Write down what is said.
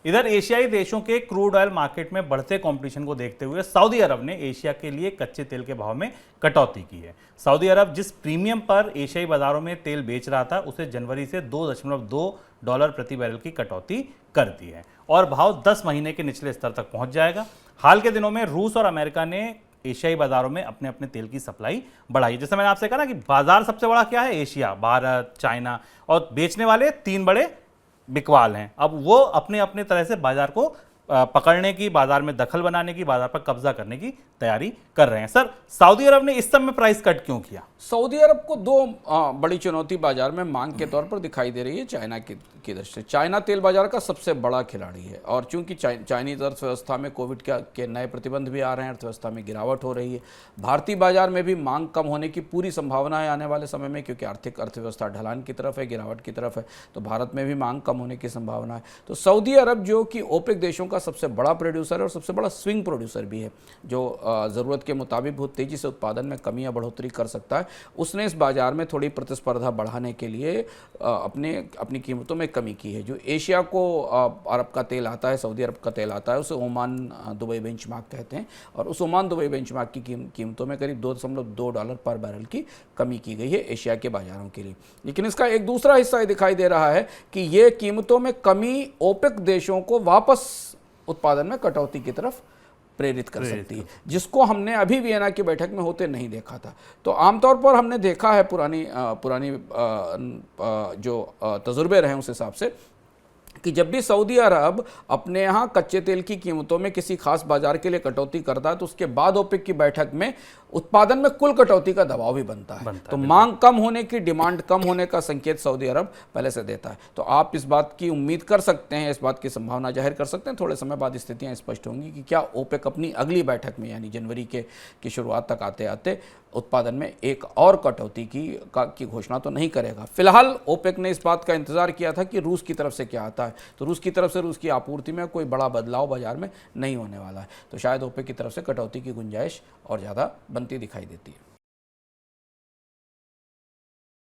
इधर एशियाई देशों के क्रूड ऑयल मार्केट में बढ़ते कंपटीशन को देखते हुए सऊदी अरब ने एशिया के लिए कच्चे तेल के भाव में कटौती की है। सऊदी अरब जिस प्रीमियम पर एशियाई बाजारों में तेल बेच रहा था उसे जनवरी से $2.2 प्रति बैरल की कटौती कर दी है और भाव 10 महीने के निचले स्तर तक पहुंच जाएगा। हाल के दिनों में रूस और अमेरिका ने एशियाई बाजारों में अपने अपने तेल की सप्लाई बढ़ाई। जैसे मैंने आपसे कहा ना कि बाजार सबसे बड़ा क्या है, एशिया, भारत, चाइना, और बेचने वाले 3 बड़े बिकवाल हैं। अब वो अपने अपने तरह से बाजार को पकड़ने की, बाजार में दखल बनाने की, बाजार पर कब्जा करने की तैयारी कर रहे हैं। सर, सऊदी अरब ने इस समय प्राइस कट क्यों किया? सऊदी अरब को दो बड़ी चुनौती बाजार में मांग के तौर पर दिखाई दे रही है। चाइना की दृष्टि से चाइना तेल बाजार का सबसे बड़ा खिलाड़ी है और चूंकि चाइनीज अर्थव्यवस्था में कोविड के नए प्रतिबंध भी आ रहे हैं, अर्थव्यवस्था में गिरावट हो रही है। भारतीय बाजार में भी मांग कम होने की पूरी संभावना है आने वाले समय में, क्योंकि आर्थिक अर्थव्यवस्था ढलान की तरफ है, गिरावट की तरफ है, तो भारत में भी मांग कम होने की संभावना है। तो सऊदी अरब जो कि ओपेक देशों का सबसे बड़ा प्रोड्यूसर है और सबसे बड़ा स्विंग प्रोड्यूसर भी है, जो ज़रूरत के मुताबिक बहुत तेज़ी से उत्पादन में कमी या बढ़ोतरी कर सकता है, उसने इस बाजार में थोड़ी प्रतिस्पर्धा बढ़ाने के लिए अपनी कीमतों में कमी की है। जो एशिया को अरब का तेल आता है, सऊदी अरब का तेल आता है, उसे ओमान दुबई बेंचमार्क कहते हैं और उस ओमान दुबई बेंचमार्क की कीमतों में करीब $2.2 पर बैरल की कमी की गई है एशिया के बाजारों के लिए। लेकिन इसका एक दूसरा हिस्सा ये दिखाई दे रहा है कि ये कीमतों में कमी ओपेक देशों को वापस उत्पादन में कटौती की तरफ प्रेरित कर सकती है, जिसको हमने अभी वियना की बैठक में होते नहीं देखा था। तो आमतौर पर हमने देखा है पुरानी जो तजुर्बे रहे उस हिसाब से कि जब भी सऊदी अरब अपने यहाँ कच्चे तेल की कीमतों में किसी खास बाजार के लिए कटौती करता है तो उसके बाद ओपेक की बैठक में उत्पादन में कुल कटौती का दबाव भी बनता है। तो मांग कम होने की, डिमांड कम होने का संकेत सऊदी अरब पहले से देता है। तो आप इस बात की उम्मीद कर सकते हैं, इस बात की संभावना जाहिर कर सकते हैं, थोड़े समय बाद स्थितियां स्पष्ट होंगी कि क्या ओपेक अपनी अगली बैठक में यानी जनवरी की शुरुआत तक आते आते उत्पादन में एक और कटौती की घोषणा तो नहीं करेगा। फिलहाल ओपेक ने इस बात का इंतजार किया था कि रूस की तरफ से क्या आता है, तो रूस की तरफ से रूस की आपूर्ति में कोई बड़ा बदलाव बाजार में नहीं होने वाला है, तो शायद ओपेक की तरफ से कटौती की गुंजाइश और ज़्यादा बनती दिखाई देती है।